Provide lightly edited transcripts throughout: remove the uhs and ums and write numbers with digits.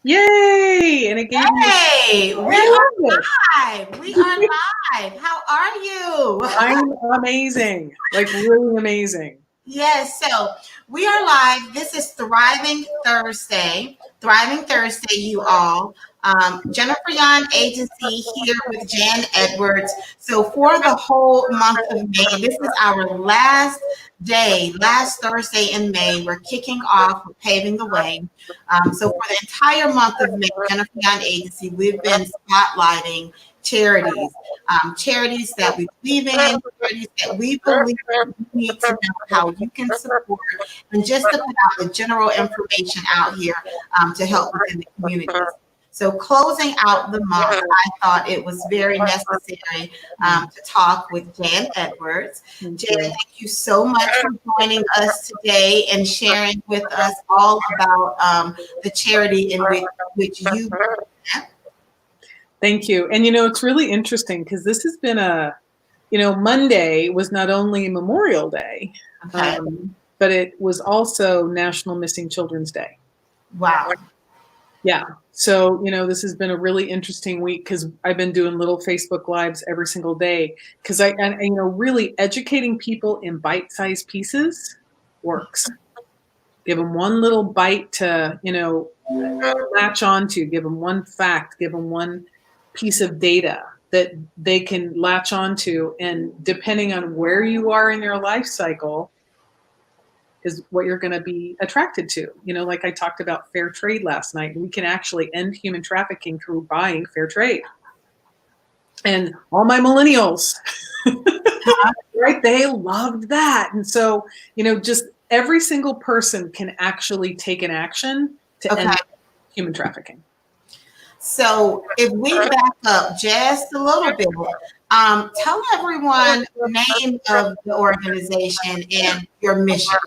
Yay! And it gave me, Hey, we I are love it. live. We are live. How are you? I'm amazing, like really amazing. Yes, so we are live. This is Thriving Thursday. Thriving Thursday, you all. Jennifer Yon Agency here with Jan Edwards. So for the whole month of May, this is our last day, last Thursday in May. We're kicking off, we're paving the way. So for the entire month of May, Jennifer Yon Agency, we've been spotlighting charities, charities that we believe in, charities that we believe you need to know how you can support, and just to put out the general information out here to help within the communities. So closing out the month, I thought it was very necessary to talk with Jan Edwards. Jan, thank you so much for joining us today and sharing with us all about the charity in which you. Thank you. And it's really interesting because this has been Monday was not only Memorial Day, Okay. but it was also National Missing Children's Day. Wow. Yeah. So, this has been a really interesting week because I've been doing little Facebook Lives every single day because really educating people in bite-sized pieces works. Give them one little bite to, latch onto, give them one fact, give them one piece of data that they can latch onto. And depending on where you are in your life cycle is what you're going to be attracted to. Like I talked about fair trade last night, we can actually end human trafficking through buying fair trade. And all my millennials, right, they loved that. And so, just every single person can actually take an action to end human trafficking. So if we back up just a little bit, tell everyone the name of the organization and your mission.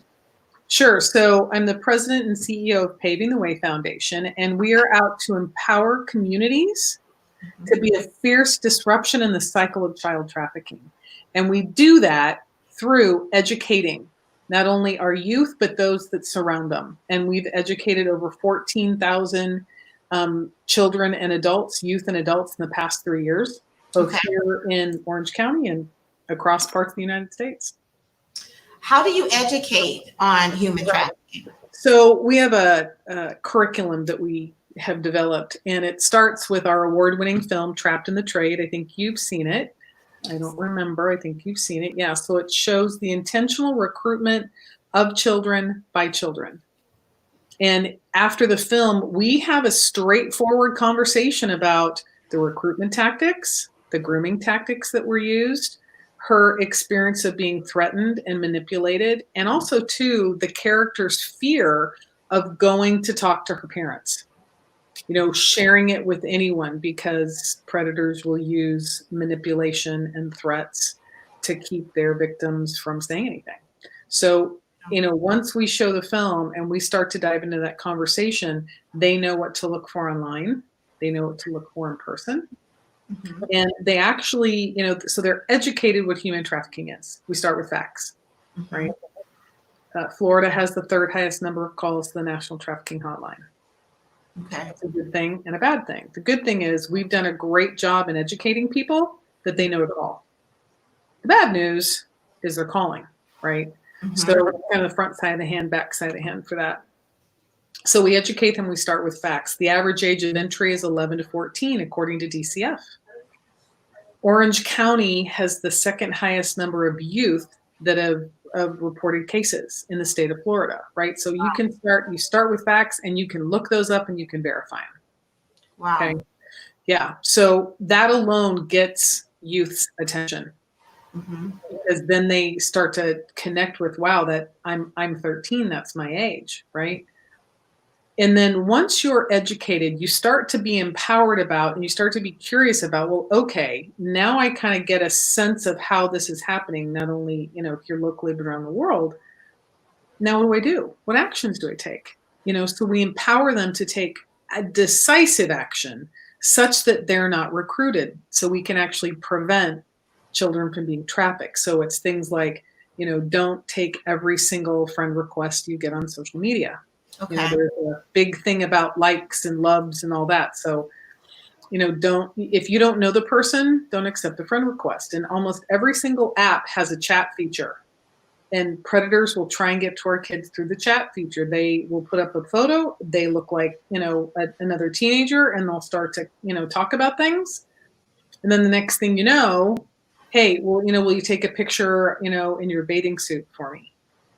Sure. So I'm the president and CEO of Paving the Way Foundation, and we are out to empower communities to be a fierce disruption in the cycle of child trafficking. And we do that through educating not only our youth, but those that surround them. And we've educated over 14,000 children and adults, youth and adults in the past 3 years, both here in Orange County and across parts of the United States. How do you educate on human trafficking? So we have a curriculum that we have developed, and it starts with our award-winning film, Trapped in the Trade. I think you've seen it. I don't remember. I think you've seen it. Yeah. So it shows the intentional recruitment of children by children. And after the film, we have a straightforward conversation about the recruitment tactics, the grooming tactics that were used, her experience of being threatened and manipulated, and also, too, the character's fear of going to talk to her parents. Sharing it with anyone because predators will use manipulation and threats to keep their victims from saying anything. So, once we show the film and we start to dive into that conversation, they know what to look for online. They know what to look for in person. Mm-hmm. And they actually, so they're educated what human trafficking is. We start with facts, mm-hmm. right? Florida has the third highest number of calls to the National Trafficking Hotline. Okay. It's a good thing and a bad thing. The good thing is we've done a great job in educating people that they know to call. The bad news is they're calling, right? Mm-hmm. So kind of the front side of the hand, back side of the hand for that. So we educate them. We start with facts. The average age of entry is 11 to 14, according to DCF. Orange County has the second highest number of youth that have reported cases in the state of Florida, right? So you start with facts and you can look those up and you can verify them. Wow. Okay. Yeah. So that alone gets youth's attention. Mm-hmm. Because then they start to connect with, wow, that I'm 13, that's my age, right? And then once you're educated, you start to be empowered about, and you start to be curious about, well, okay, now I kind of get a sense of how this is happening, not only, if you're locally, but around the world. Now what do I do? What actions do I take? So we empower them to take a decisive action such that they're not recruited. So we can actually prevent children from being trafficked. So it's things like, don't take every single friend request you get on social media. Okay. There's a big thing about likes and loves and all that. So, if you don't know the person, don't accept the friend request. And almost every single app has a chat feature. And predators will try and get to our kids through the chat feature. They will put up a photo. They look like, another teenager, and they'll start to, talk about things. And then the next thing you know, hey, well, will you take a picture, in your bathing suit for me?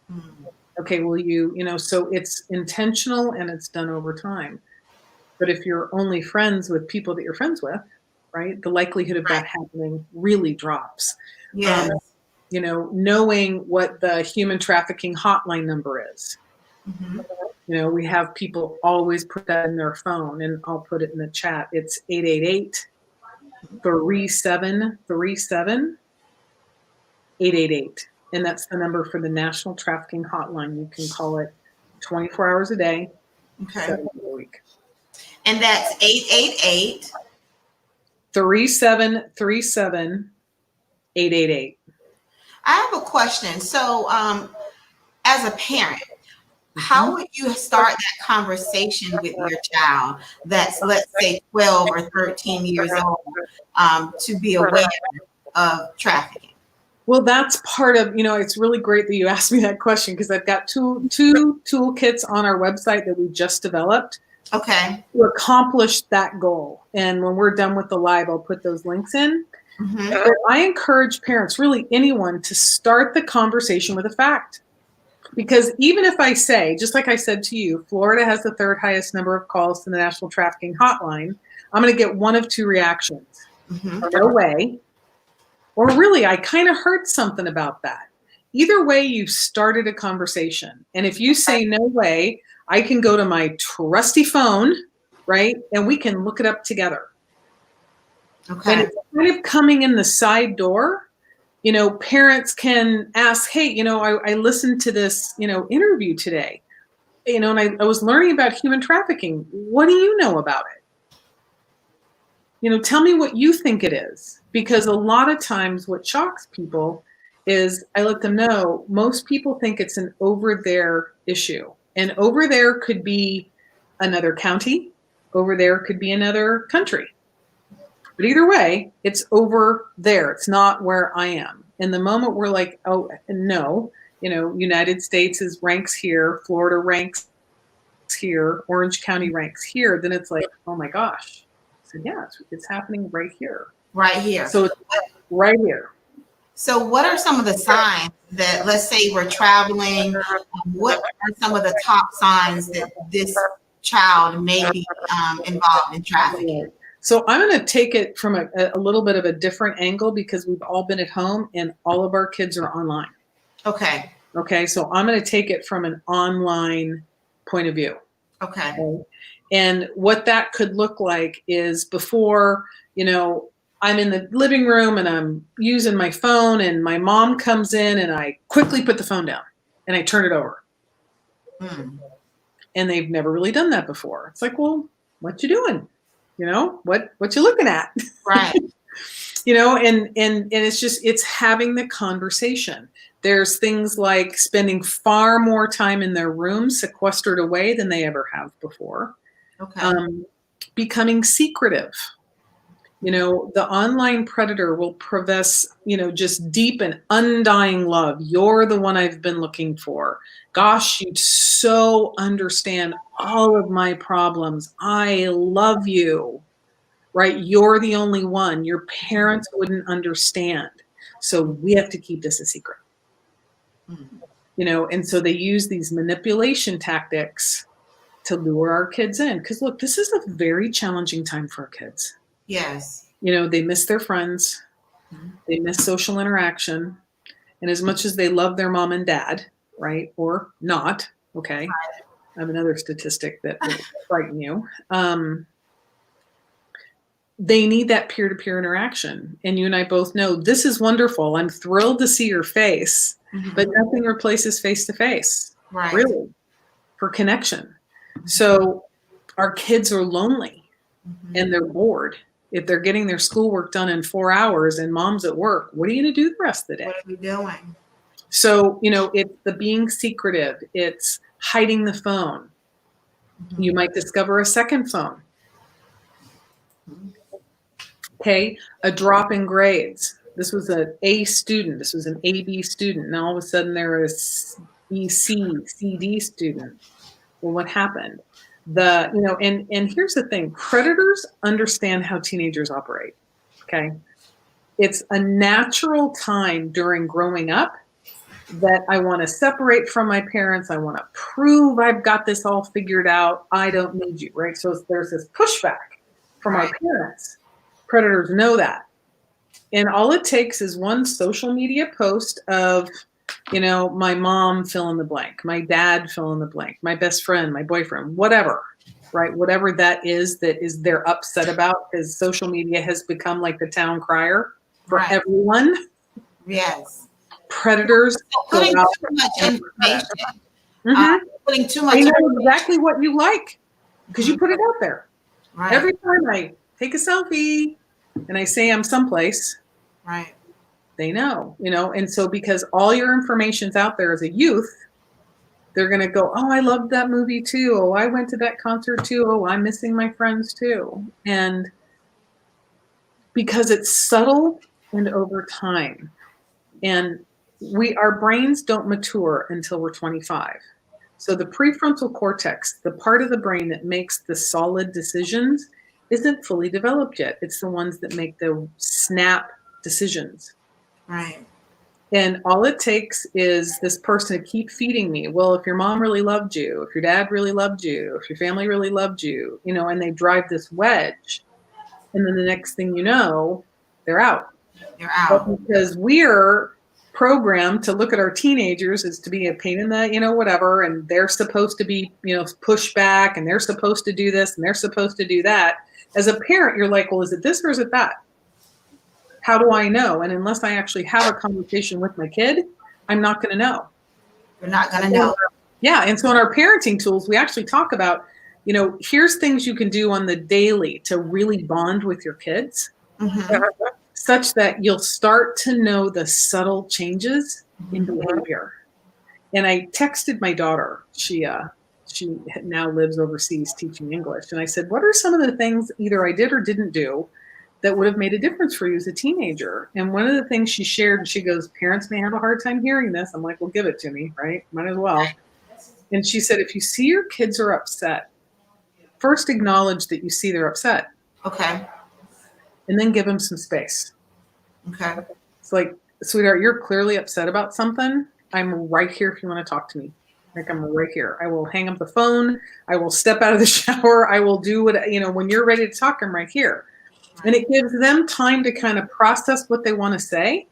Mm. Okay, will you, so it's intentional and it's done over time. But if you're only friends with people that you're friends with, right, the likelihood of that happening really drops. Yes. Knowing what the human trafficking hotline number is. Mm-hmm. We have people always put that in their phone, and I'll put it in the chat. It's 888-3737-888. And that's the number for the National Trafficking Hotline. You can call it 24 hours a day, Okay. 7 days a week. And that's 888. 3737-888. I have a question. So, as a parent, how would you start that conversation with your child that's, let's say, 12 or 13 years old, to be aware of trafficking? Well, that's part of, it's really great that you asked me that question, because I've got two toolkits on our website that we just developed. Okay. To accomplish that goal. And when we're done with the live, I'll put those links in. Mm-hmm. But I encourage parents, really anyone, to start the conversation with a fact. Because even if I say, just like I said to you, Florida has the third highest number of calls to the National Trafficking Hotline, I'm going to get one of two reactions. Mm-hmm. No way. Or really, I kind of heard something about that. Either way, you've started a conversation. And if you say no way, I can go to my trusty phone, right? And we can look it up together. Okay. And it's kind of coming in the side door. Parents can ask, hey, I listened to this, interview today, and I was learning about human trafficking. What do you know about it? Tell me what you think it is. Because a lot of times what shocks people is I let them know most people think it's an over there issue. And over there could be another county. Over there could be another country. But either way, it's over there. It's not where I am. And the moment we're like, oh, no, United States ranks here, Florida ranks here, Orange County ranks here, then it's like, oh my gosh. So yeah, it's happening right here. Right here. So it's right here. So what are some of the signs that, let's say we're traveling, what are some of the top signs that this child may be involved in trafficking? So I'm going to take it from a little bit of a different angle, because we've all been at home and all of our kids are online. Okay. Okay. So I'm going to take it from an online point of view. Okay. And what that could look like is before, I'm in the living room and I'm using my phone and my mom comes in and I quickly put the phone down and I turn it over. Mm. And they've never really done that before. It's like, well, what you doing? What you looking at? Right. And it's having the conversation. There's things like spending far more time in their room sequestered away than they ever have before. Okay. Becoming secretive. The online predator will profess, just deep and undying love. You're the one I've been looking for. Gosh, you so understand all of my problems. I love you, right? You're the only one. Your parents wouldn't understand. So we have to keep this a secret. And so they use these manipulation tactics to lure our kids in. Because look, this is a very challenging time for our kids. Yes. They miss their friends. They miss social interaction. And as much as they love their mom and dad, right, or not, okay, I have another statistic that will frighten you. They need that peer-to-peer interaction. And you and I both know this is wonderful. I'm thrilled to see your face, but nothing replaces face-to-face, Right. really, for connection. So our kids are lonely and they're bored. If they're getting their schoolwork done in 4 hours and mom's at work, what are you going to do the rest of the day? What are we doing? So, it's the being secretive. It's hiding the phone. You might discover a second phone. Okay, a drop in grades. This was an A student. This was an AB student. Now all of a sudden they're a BC, CD student. Well, what happened? And here's the thing: predators understand how teenagers operate. Okay, it's a natural time during growing up that I want to separate from my parents. I want to prove I've got this all figured out. I don't need you, right? So there's this pushback from our parents. Predators know that. And all it takes is one social media post of, my mom fill in the blank, my dad fill in the blank, my best friend, my boyfriend, whatever, right? Whatever that is they're upset about, because social media has become like the town crier for everyone. Yes. Predators putting too much information. Putting too much. They know exactly what you like because you put it out there. Right. Every time I take a selfie and I say I'm someplace, right? They know, and so because all your information's out there as a youth, they're going to go, oh, I loved that movie too. Oh, I went to that concert too. Oh, I'm missing my friends too. And because it's subtle and over time, and our brains don't mature until we're 25. So the prefrontal cortex, the part of the brain that makes the solid decisions, isn't fully developed yet. It's the ones that make the snap decisions. Right. And all it takes is this person to keep feeding me. Well, if your mom really loved you, if your dad really loved you, if your family really loved you, and they drive this wedge. And then the next thing you know, they're out. They're out. But because we're programmed to look at our teenagers as to be a pain in the, whatever, and they're supposed to be, pushed back, and they're supposed to do this, and they're supposed to do that. As a parent, you're like, well, is it this or is it that? How do I know? And unless I actually have a conversation with my kid, I'm not going to know. You're not going to know. Yeah. And so in our parenting tools, we actually talk about, here's things you can do on the daily to really bond with your kids, such that you'll start to know the subtle changes in behavior. And I texted my daughter. She now lives overseas teaching English. And I said, what are some of the things either I did or didn't do that would have made a difference for you as a teenager? And one of the things she shared, she goes, parents may have a hard time hearing this. I'm like, well, give it to me, right? Might as well. And she said, if you see your kids are upset, first acknowledge that you see they're upset. Okay. And then give them some space. Okay. It's like, sweetheart, you're clearly upset about something. I'm right here if you want to talk to me. Like, I'm right here. I will hang up the phone. I will step out of the shower. I will do what, when you're ready to talk, I'm right here. And it gives them time to kind of process what they want to say,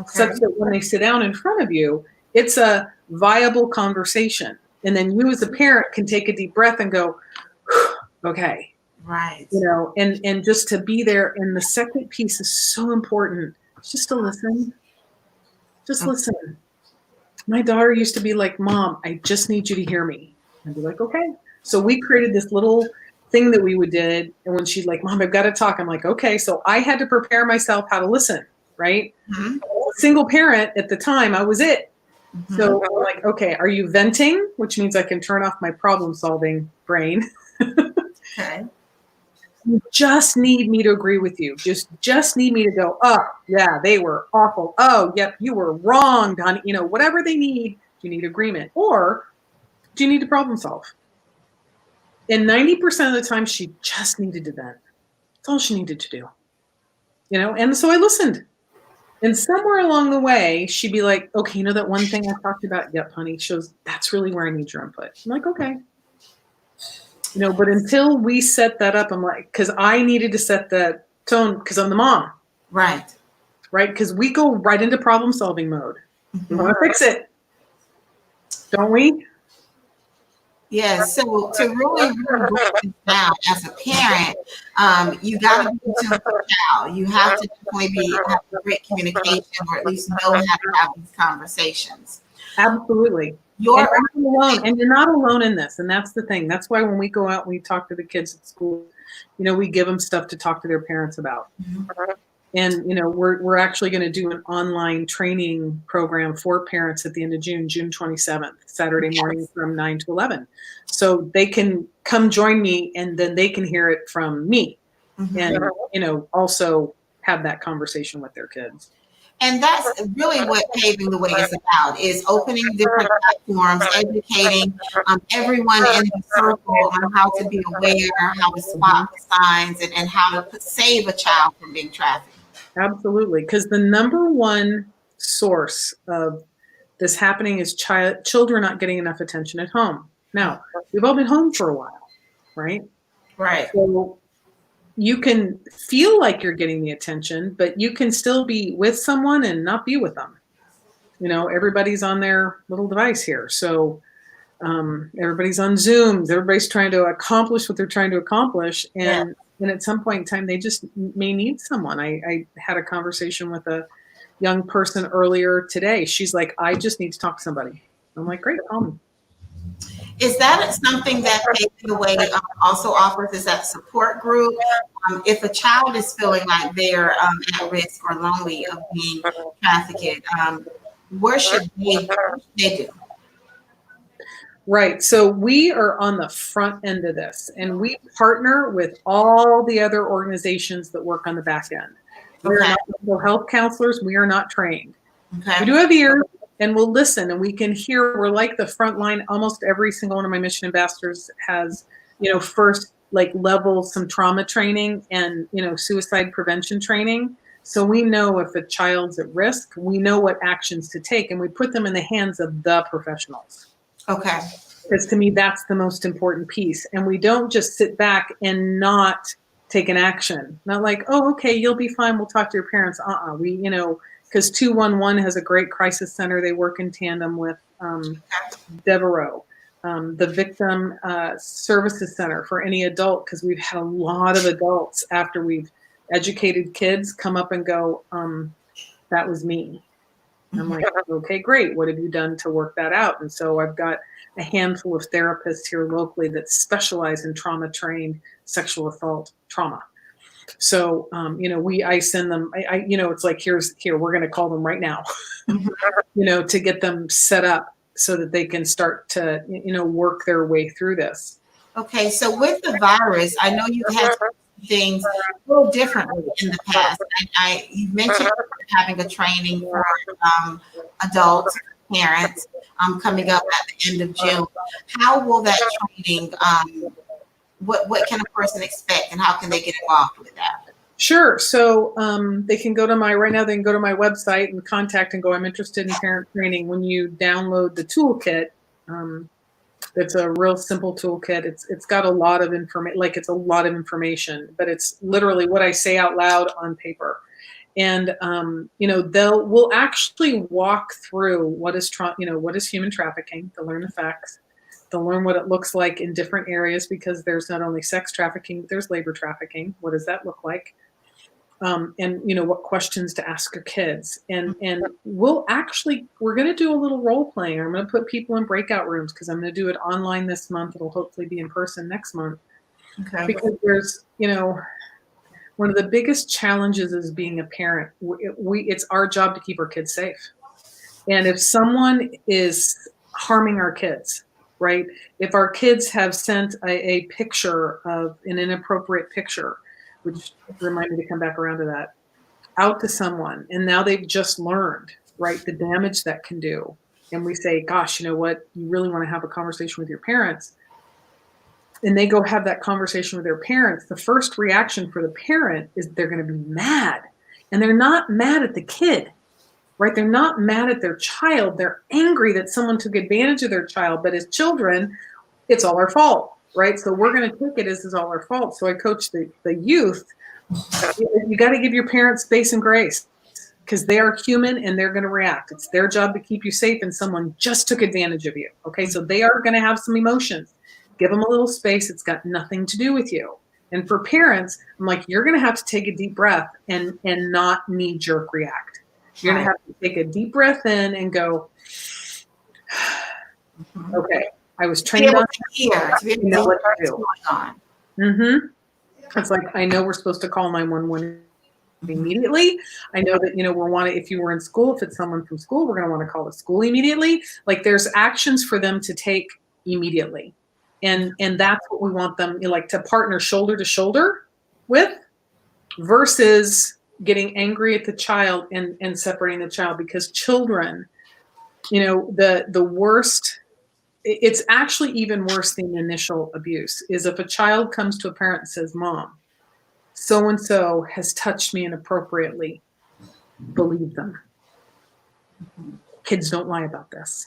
such that when they sit down in front of you, it's a viable conversation. And then you as a parent can take a deep breath and go, okay. Right. And just to be there. And the second piece is so important. It's just to listen. Just listen. My daughter used to be like, Mom, I just need you to hear me. I'd be like, okay. So we created this little thing that we would did. And when she'd like, Mom, I've got to talk. I'm like, okay. So I had to prepare myself how to listen, right? Single parent at the time, I was it. So I'm like, okay, are you venting? Which means I can turn off my problem solving brain. Okay. You just need me to agree with you. Just need me to go, oh, yeah, they were awful. Oh, yep, you were wrong, honey. Whatever they need, you need agreement. Or do you need to problem solve? And 90% of the time, she just needed to vent. That's all she needed to do. And so I listened. And somewhere along the way, she'd be like, okay, that one thing I talked about? Yep, honey. She goes, that's really where I need your input. I'm like, okay. But until we set that up, I'm like, because I needed to set the tone because I'm the mom. Right. Right. Because we go right into problem solving mode. We want to fix it. Don't we? Yes. So to really break this down as a parent, you got to be to the child. You have to definitely have great communication, or at least know how to have these conversations. Absolutely. You're not alone, and you're not alone in this. And that's the thing. That's why when we go out, we talk to the kids at school, we give them stuff to talk to their parents about. And, we're actually going to do an online training program for parents at the end of June, June 27th, Saturday morning from 9 to 11. So they can come join me, and then they can hear it from me, and, also have that conversation with their kids. And that's really what Paving the Way is about, is opening different platforms, educating everyone in the circle on how to be aware, how to spot the signs, and how to save a child from being trafficked. Absolutely. Because the number one source of this happening is children not getting enough attention at home. Now, we've all been home for a while, right? Right. So you can feel like you're getting the attention, but you can still be with someone and not be with them. Everybody's on their little device here. So everybody's on Zooms. Everybody's trying to accomplish what they're trying to accomplish. And at some point in time, they just may need someone. I had a conversation with a young person earlier today. She's like, I just need to talk to somebody. I'm like, great, call me. Is that something that Paving the Way also offers? Is that support group? If a child is feeling like they're at risk or lonely of being trafficked, what should they do? Right. So we are on the front end of this, and we partner with all the other organizations that work on the back end. We're not mental health counselors. We are not trained. We do have ears, and we'll listen, and we can hear. We're like the front line. Almost every single one of my mission ambassadors has, first level some trauma training and, suicide prevention training. So we know if a child's at risk, we know what actions to take, and we put them in the hands of the professionals. Okay. Because to me, that's the most important piece. And we don't just sit back and not take an action. Not like, oh, okay, you'll be fine. We'll talk to your parents. We, because 211 has a great crisis center. They work in tandem with Devereaux, the Victim Services Center for any adult, because we've had a lot of adults after we've educated kids come up and go, that was me. And I'm like, okay, great. What have you done to work that out? And so I've got a handful of therapists here locally that specialize in trauma-trained sexual assault trauma. So, I send them, it's like, here, we're going to call them right now, to get them set up so that they can start to, work their way through this. Okay. So with the virus, I know you had things a little differently in the past. You mentioned having a training for adults, parents, coming up at the end of June. How will that training, what can a person expect, and how can they get involved with that? Sure. So they can go to my website and contact and go, I'm interested in parent training. When you download the toolkit, it's a real simple toolkit. It's got a lot of information, it's a lot of information, but it's literally what I say out loud on paper. And, we'll actually walk through what is human trafficking. They'll learn the facts. They'll learn what it looks like in different areas, because there's not only sex trafficking, but there's labor trafficking. What does that look like? And what questions to ask your kids. And we're going to do a little role playing. I'm going to put people in breakout rooms, because I'm going to do it online this month. It'll hopefully be in person next month. Okay. Because there's, one of the biggest challenges is being a parent. It's our job to keep our kids safe. And if someone is harming our kids, right? If our kids have sent a picture of an inappropriate picture, which remind me to come back around to that, out to someone, and now they've just learned, right, the damage that can do. And we say, gosh, you know what, you really want to have a conversation with your parents. And they go have that conversation with their parents. The first reaction for the parent is they're going to be mad. And they're not mad at the kid, right? They're not mad at their child. They're angry that someone took advantage of their child. But as children, it's all our fault, right? So we're going to take it as it's all our fault. So I coach the youth. You got to give your parents space and grace, because they are human and they're going to react. It's their job to keep you safe, and someone just took advantage of you. Okay, so they are going to have some emotions. Give them a little space. It's got nothing to do with you. And for parents, I'm like, you're going to have to take a deep breath and not knee-jerk react. You're going to have to take a deep breath in and go, okay, I was trained on to know what to do. It's like, I know we're supposed to call 911 immediately. I know that, we're if you were in school, if it's someone from school, we're going to want to call the school immediately. Like there's actions for them to take immediately. And that's what we want them to partner shoulder to shoulder with, versus getting angry at the child and separating the child, because children, the worst, it's actually even worse than initial abuse is if a child comes to a parent and says, Mom, so-and-so has touched me inappropriately. Believe them. Kids don't lie about this.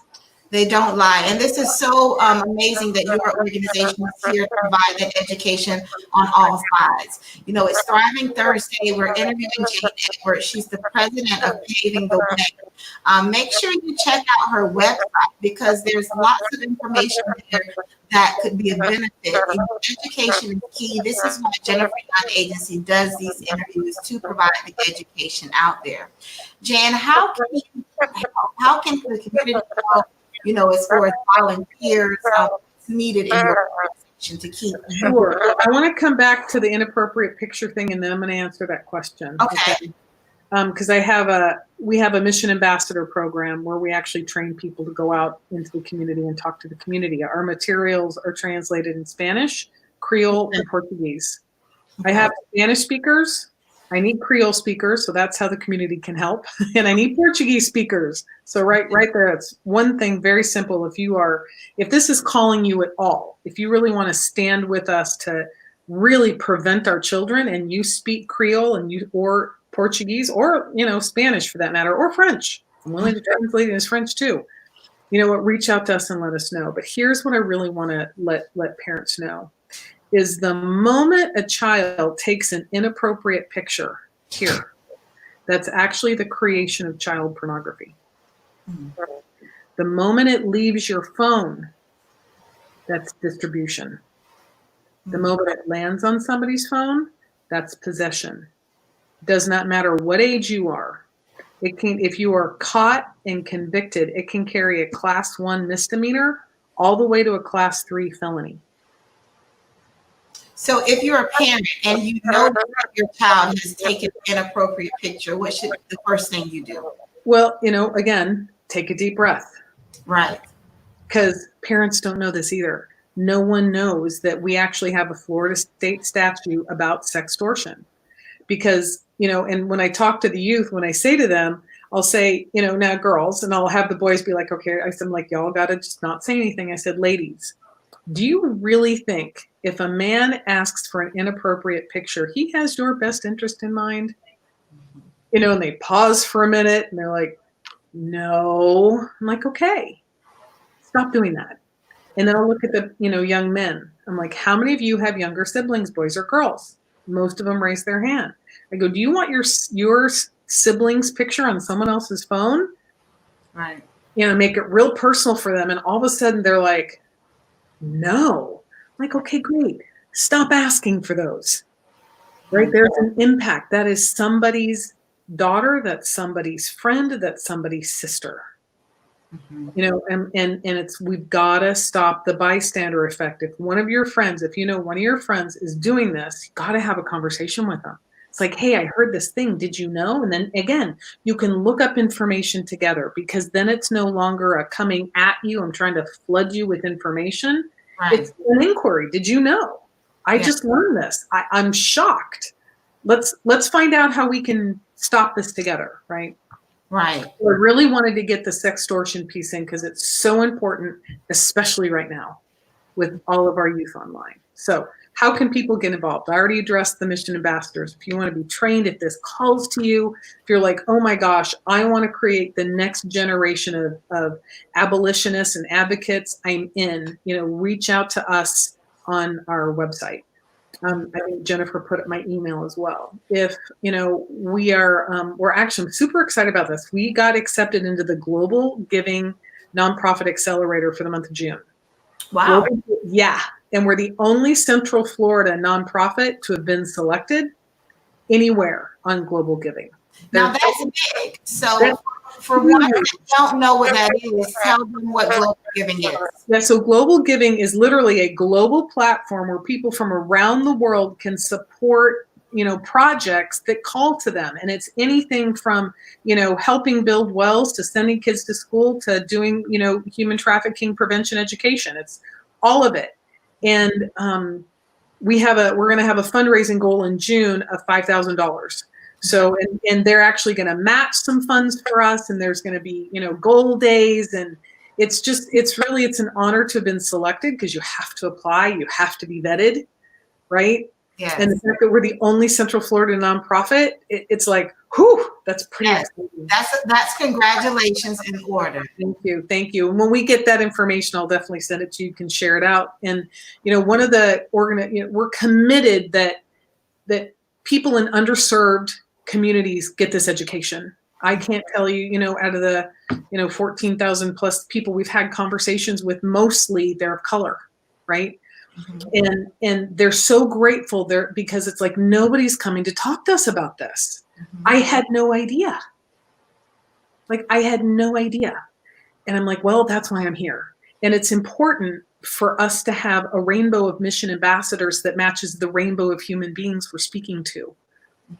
They don't lie. And this is so amazing that your organization is here to provide that education on all sides. It's Thriving Thursday. We're interviewing Jane Edwards. She's the president of Paving the Way. Make sure you check out her website, because there's lots of information there that could be a benefit. Education is key. This is why Jennifer Young Agency does these interviews, to provide the education out there. Jan, how can the community help, as far as volunteers needed in your organization to keep? Sure. I want to come back to the inappropriate picture thing, and then I'm going to answer that question. Okay. Because we have a mission ambassador program where we actually train people to go out into the community and talk to the community. Our materials are translated in Spanish, Creole, and Portuguese. I have Spanish speakers. I need Creole speakers, so that's how the community can help. And I need Portuguese speakers. So right there, it's one thing very simple. If this is calling you at all, if you really want to stand with us to really prevent our children, and you speak Creole or Portuguese, or Spanish for that matter, or French, I'm willing to translate it as French too. Reach out to us and let us know. But here's what I really want to let parents know. Is the moment a child takes an inappropriate picture here, that's actually the creation of child pornography. Mm-hmm. The moment it leaves your phone, that's distribution. The moment it lands on somebody's phone, that's possession. Does not matter what age you are. If you are caught and convicted, it can carry a class 1 misdemeanor all the way to a class 3 felony. So if you're a parent and that your child has taken an inappropriate picture, what should the first thing you do? Well, again, take a deep breath. Right. Because parents don't know this either. No one knows that we actually have a Florida state statute about sextortion. Because, and when I talk to the youth, when I say to them, I'll say, now girls, and I'll have the boys be like, okay, I said, y'all got to just not say anything. I said, ladies, do you really think if a man asks for an inappropriate picture, he has your best interest in mind? And they pause for a minute and they're like, no. I'm like, okay, stop doing that. And then I'll look at the, young men. I'm like, how many of you have younger siblings, boys or girls? Most of them raise their hand. I go, do you want your sibling's picture on someone else's phone? Right. Make it real personal for them. And all of a sudden they're like, no. I'm like, okay, great. Stop asking for those. Right? There's an impact. That is somebody's daughter. That's somebody's friend. That's somebody's sister. Mm-hmm. And we've got to stop the bystander effect. If one of your friends, one of your friends is doing this, you got to have a conversation with them. It's like, hey, I heard this thing. Did you know? And then again, you can look up information together, because then it's no longer a coming at you. I'm trying to flood you with information. Right. It's an inquiry. Did you know? I just learned this. I'm shocked. Let's find out how we can stop this together. Right. Right. I really wanted to get the sextortion piece in, because it's so important, especially right now with all of our youth online. So how can people get involved? I already addressed the mission ambassadors. If you want to be trained, if this calls to you, if you're like, oh my gosh, I want to create the next generation of abolitionists and advocates, I'm in. Reach out to us on our website. I think Jennifer put up my email as well. If, we're actually super excited about this. We got accepted into the Global Giving Nonprofit Accelerator for the month of June. Wow. Yeah. And we're the only Central Florida nonprofit to have been selected anywhere on Global Giving. Now that's big. So for one that don't know what that is, tell them what Global Giving is. Yeah, so Global Giving is literally a global platform where people from around the world can support projects that call to them. And it's anything from, helping build wells to sending kids to school to doing, human trafficking prevention education. It's all of it. And we're going to have a fundraising goal in June of $5,000. So, and they're actually going to match some funds for us, and there's going to be, goal days, and it's an honor to have been selected, because you have to apply, you have to be vetted, right? Yes. And the fact that we're the only Central Florida nonprofit, it's like, whew, that's pretty exciting. That's congratulations in order. Thank you. And when we get that information, I'll definitely send it to you. You can share it out. And one of the we're committed that people in underserved communities get this education. I can't tell you, out of the 14,000 plus people we've had conversations with, mostly they're of color, right? Mm-hmm. And they're so grateful there, because it's like nobody's coming to talk to us about this. Mm-hmm. I had no idea. And I'm like, well, that's why I'm here. And it's important for us to have a rainbow of mission ambassadors that matches the rainbow of human beings we're speaking to.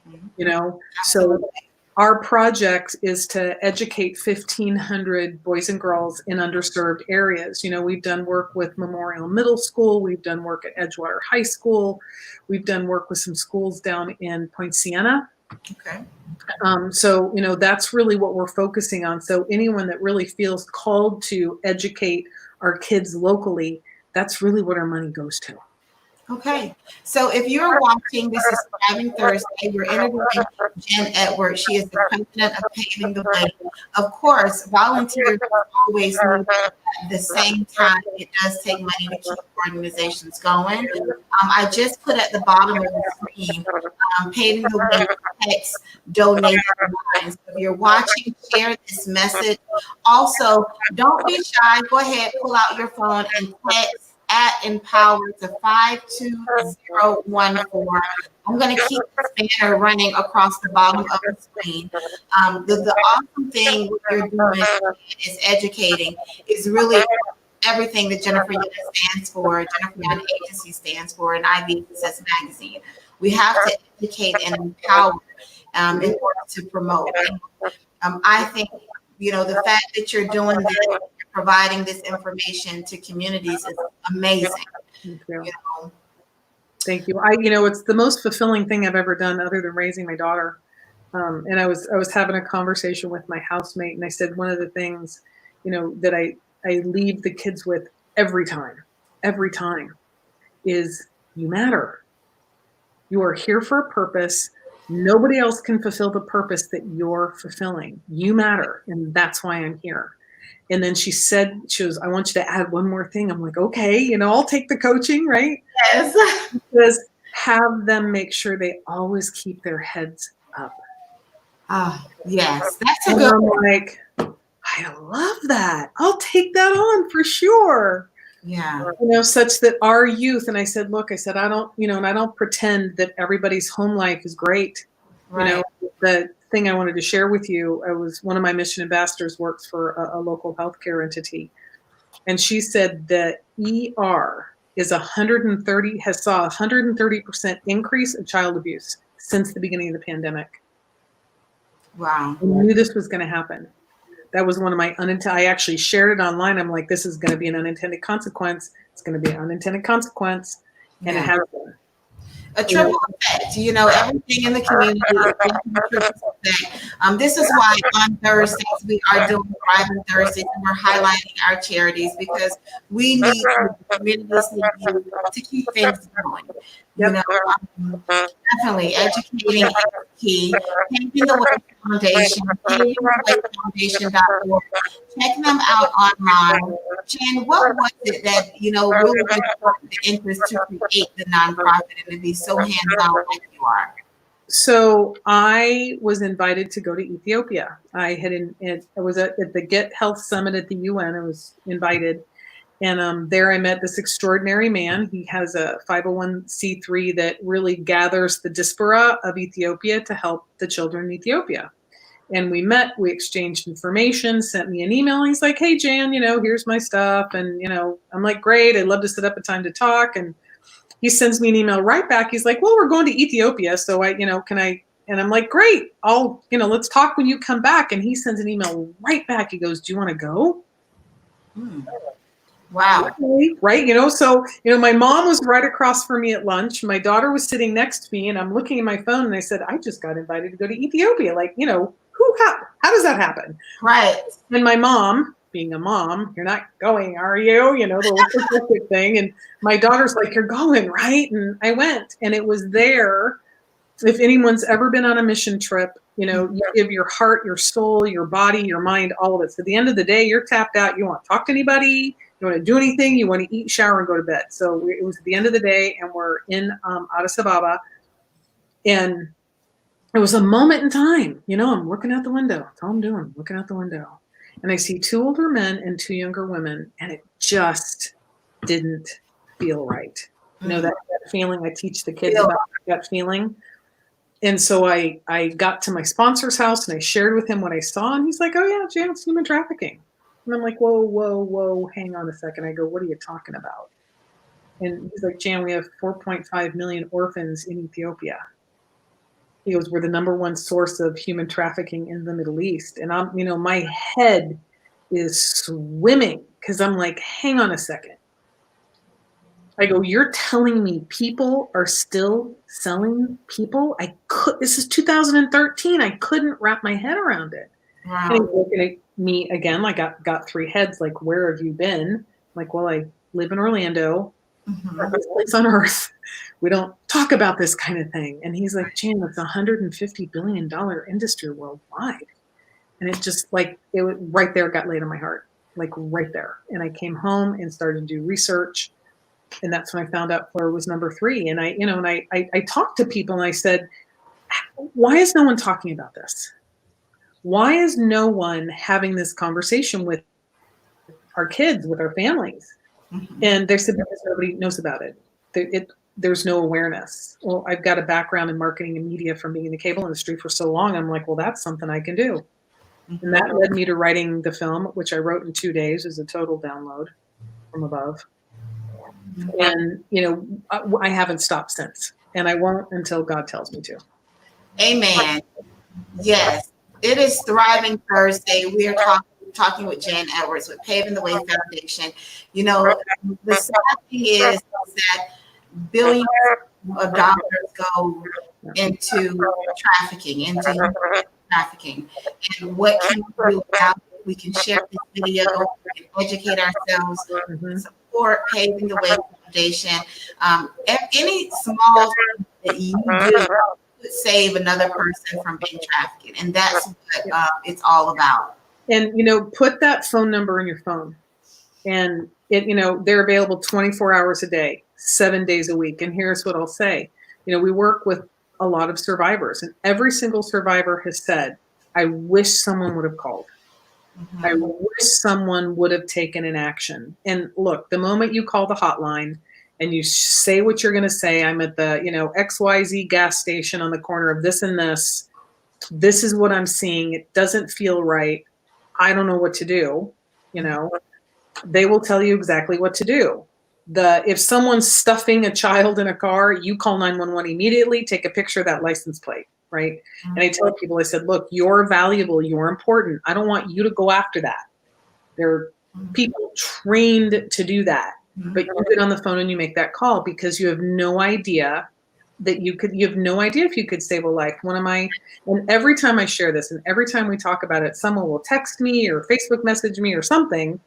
Mm-hmm. So our project is to educate 1,500 boys and girls in underserved areas. We've done work with Memorial Middle School. We've done work at Edgewater High School. We've done work with some schools down in Point Siena. Okay. So, that's really what we're focusing on. So anyone that really feels called to educate our kids locally, that's really what our money goes to. Okay, so if you're watching, this is Thriving Thursday. We're interviewing Jen Edwards. She is the president of Paving the Way. Of course, volunteers always need, at the same time, it does take money to keep organizations going. I just put at the bottom of the screen, Paving the Way text donation lines. If you're watching, share this message. Also, don't be shy. Go ahead, pull out your phone and text @Empower to 52014. I'm going to keep the banner running across the bottom of the screen. The awesome thing what you're doing is educating, is really everything that Jennifer Young stands for, Jennifer Young Agency stands for, and IB Success Magazine. We have to educate and empower in order to promote. I think, the fact that you're doing this, providing this information to communities is amazing. Thank you. Thank you. It's the most fulfilling thing I've ever done, other than raising my daughter. And I was having a conversation with my housemate, and I said, one of the things, that I leave the kids with every time is, you matter. You are here for a purpose. Nobody else can fulfill the purpose that you're fulfilling. You matter. And that's why I'm here. And then she said, I want you to add one more thing. I'm like, okay, I'll take the coaching, right? Yes. Because have them make sure they always keep their heads up. Yes, that's a good one. I'm like, I love that. I'll take that on for sure. Yeah. Such that our youth, and I said, I don't, and I don't pretend that everybody's home life is great. Right. The thing I wanted to share with you, I was one of my mission ambassadors works for a local healthcare entity. And she said that ER is saw 130% increase in child abuse since the beginning of the pandemic. Wow. I knew this was going to happen. That was one of my I actually shared it online. I'm like, this is going to be an unintended consequence. It's going to be an unintended consequence. And it has been. A triple effect, everything in the community is a triple effect. This is why on Thursdays we are doing Thriving Thursdays, and we're highlighting our charities, because we need the communities need you to keep things going. Definitely educating is key. Paving the Way Foundation, pavingthewayfoundation.org. Check them out online. Jen, what was it that really sparked the interest to create the nonprofit and to be so hands-on like you are? So I was invited to go to Ethiopia. I was at the Get Health Summit at the UN. I was invited. And there I met this extraordinary man. He has a 501c3 that really gathers the diaspora of Ethiopia to help the children in Ethiopia. And we met, we exchanged information, sent me an email. He's like, hey, Jan, here's my stuff. And, I'm like, great. I'd love to set up a time to talk. And he sends me an email right back. He's like, well, we're going to Ethiopia. So can I, and I'm like, great, let's talk when you come back. And he sends an email right back. He goes, do you want to go? Wow. Right. So, my mom was right across from me at lunch. My daughter was sitting next to me, and I'm looking at my phone and I said, I just got invited to go to Ethiopia. Like, how does that happen? Right. And my mom, being a mom, you're not going, are you? The little protective thing. And my daughter's like, you're going, right? And I went, and it was there. If anyone's ever been on a mission trip, you give your heart, your soul, your body, your mind, all of it. So at the end of the day, you're tapped out. You won't talk to anybody. You want to do anything. You want to eat, shower, and go to bed. So it was at the end of the day, and we're in Addis Ababa. And it was a moment in time. I'm looking out the window. That's all I'm doing, looking out the window. And I see 2 older men and 2 younger women, and it just didn't feel right. That feeling I teach the kids about, that feeling. And so I got to my sponsor's house and I shared with him what I saw. And he's like, oh, yeah, Jan, it's human trafficking. And I'm like, whoa, hang on a second. I go, what are you talking about? And he's like, Jan, we have 4.5 million orphans in Ethiopia. He goes, we're the #1 source of human trafficking in the Middle East. And my head is swimming because I'm like, hang on a second. I go, you're telling me people are still selling people? This is 2013. I couldn't wrap my head around it. Wow. And he's looking at me again, like got 3 heads, like, where have you been? I'm like, well, I live in Orlando, best place on earth. We don't talk about this kind of thing. And he's like, Jan, it's $150 billion industry worldwide. And it just it was right there, got laid on my heart, like right there. And I came home and started to do research. And that's when I found out Fleur was #3. And I talked to people and I said, why is no one talking about this? Why is no one having this conversation with our kids, with our families? And they said, because nobody knows about it. There's no awareness. Well, I've got a background in marketing and media from being in the cable industry for so long. I'm like, well, that's something I can do. And that led me to writing the film, which I wrote in 2 days as a total download from above. And, I haven't stopped since. And I won't until God tells me to. Amen. Yes. It is Thriving Thursday. We are talking with Jan Edwards with Paving the Way Foundation. The sad thing is that billions of dollars go into trafficking, into human trafficking. And what can we do about it? We can share this video, we can educate ourselves, support Paving the Way Foundation. Any small thing that you do could save another person from being trafficked. And that's what it's all about. And, put that phone number in your phone. And, they're available 24 hours a day, 7 days a week. And here's what I'll say. We work with a lot of survivors. And every single survivor has said, I wish someone would have called. I wish someone would have taken an action. And look, the moment you call the hotline and you say what you're going to say, I'm at the, XYZ gas station on the corner of this and this. This is what I'm seeing. It doesn't feel right. I don't know what to do. They will tell you exactly what to do. If someone's stuffing a child in a car, you call 911 immediately, take a picture of that license plate. Right. And I tell people, I said, look, you're valuable. You're important. I don't want you to go after that. There are people trained to do that. But you get on the phone and you make that call because you have no idea that you have no idea if you could save a life. And every time I share this and every time we talk about it, someone will text me or Facebook message me or something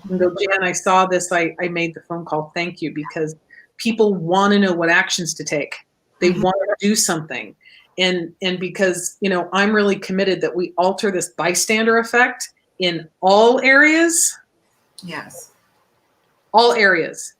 and go, Jan, I saw this. I made the phone call. Thank you. Because people want to know what actions to take. They want to do something. And because, I'm really committed that we alter this bystander effect in all areas. Yes. All areas.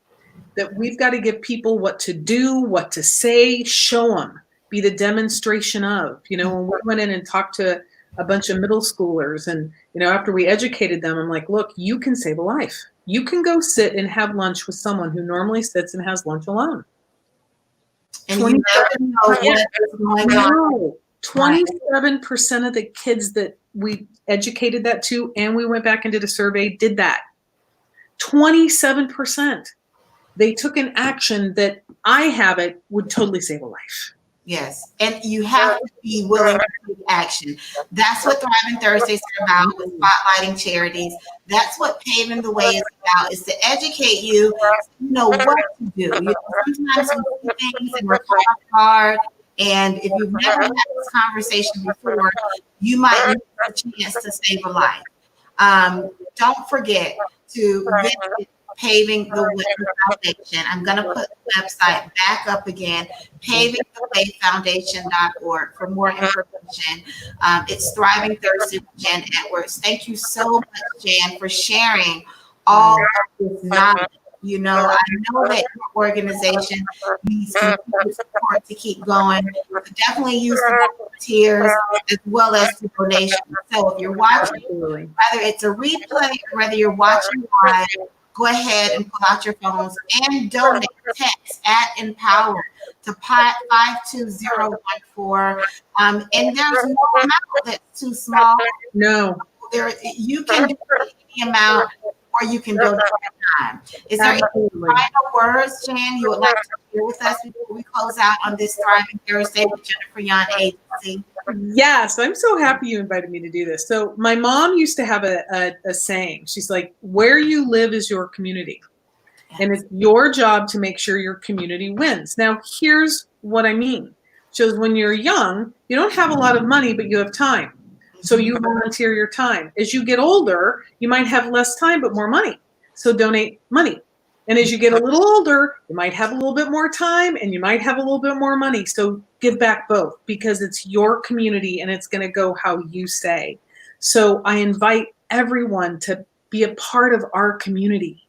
That we've got to give people what to do, what to say, show them, be the demonstration of. When we went in and talked to a bunch of middle schoolers and, after we educated them, I'm like, look, you can save a life. You can go sit and have lunch with someone who normally sits and has lunch alone. And you never know what is going on. 27% of the kids that we educated that to, and we went back and did a survey, did that. 27%. they took an action that I have it would totally save a life. Yes, and you have to be willing to take action. That's what Thriving Thursdays are about, with spotlighting charities. That's what Paving the Way is about, is to educate you so you know what to do. You know, sometimes we see things and we're caught off guard, and if you've never had this conversation before, you might miss a chance to save a life. Don't forget to visit Paving the Way Foundation. I'm going to put the website back up again, pavingthewayfoundation.org, for more information. It's Thriving Thursday with Jan Edwards. Thank you so much, Jan, for sharing all of this knowledge. You know, I know that your organization needs continued support to keep going. So definitely use the volunteers as well as the donations. So if you're watching, whether it's a replay or whether you're watching live, go ahead and pull out your phones and donate. Text at Empower to 52014. And there's no amount that's too small. No. You can do any amount, or you can donate time. Is there any final words, Jan, you would like to share with us before we close out on this Thriving Thursday with Jennifer Young Agency? Yes, I'm so happy you invited me to do this. So my mom used to have a saying. She's like, where you live is your community. Yes. And it's your job to make sure your community wins. Now, here's what I mean. So when you're young, you don't have a lot of money, but you have time. So you volunteer your time. As you get older, you might have less time, but more money. So donate money. And as you get a little older, you might have a little bit more time and you might have a little bit more money. So give back both, because it's your community and it's going to go how you say. So I invite everyone to be a part of our community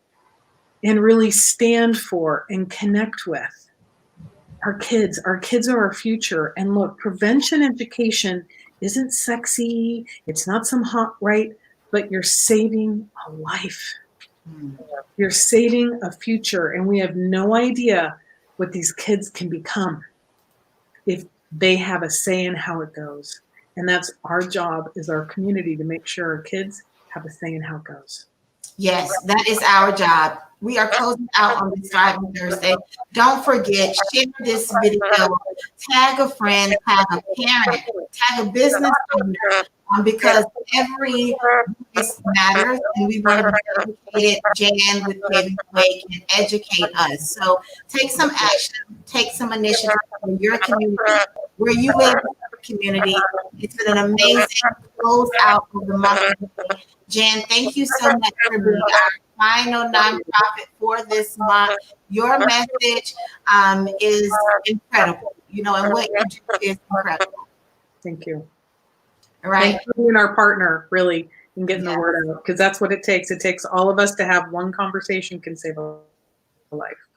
and really stand for and connect with our kids. Our kids are our future. And look, prevention education isn't sexy. It's not some hot, right? But you're saving a life. You're saving a future. And we have no idea what these kids can become if they have a say in how it goes. And that's our job as our community, to make sure our kids have a say in how it goes. Yes, that is our job. We are closing out on this Thriving Thursday. Don't forget, share this video, tag a friend, tag a parent, tag a business owner, because every voice matters, and we want to be educated. Jan with Paving the Way can educate us. So take some action, take some initiative in your community, where you live in your community. It's been an amazing close out of the month of May. Jan, thank you so much for being our final nonprofit for this month. Your message is incredible, you know, and what you do is incredible. Thank you. All right. Thank you for being our partner, really, in getting the word out, because that's what it takes. It takes all of us to have one conversation can save a life.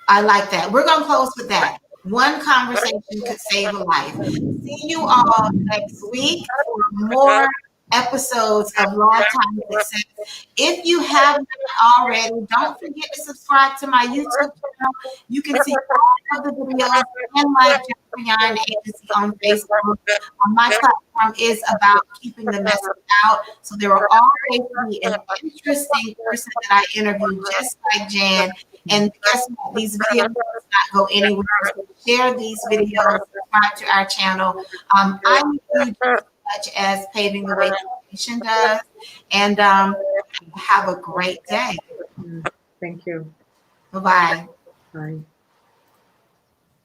I like that. We're going to close with that. One conversation could save a life. See you all next week for more episodes of Lifetime Success. If you haven't already, don't forget to subscribe to my YouTube channel. You can see all of the videos, and like Jennifer Young Agency on Facebook. My platform is about keeping the message out. So there will always be an interesting person that I interview, just like Jan. And guess what? These videos do not go anywhere. So share these videos, subscribe to our channel. I need you just much as Paving the Way Foundation does. And have a great day. Thank you. Bye-bye. Bye.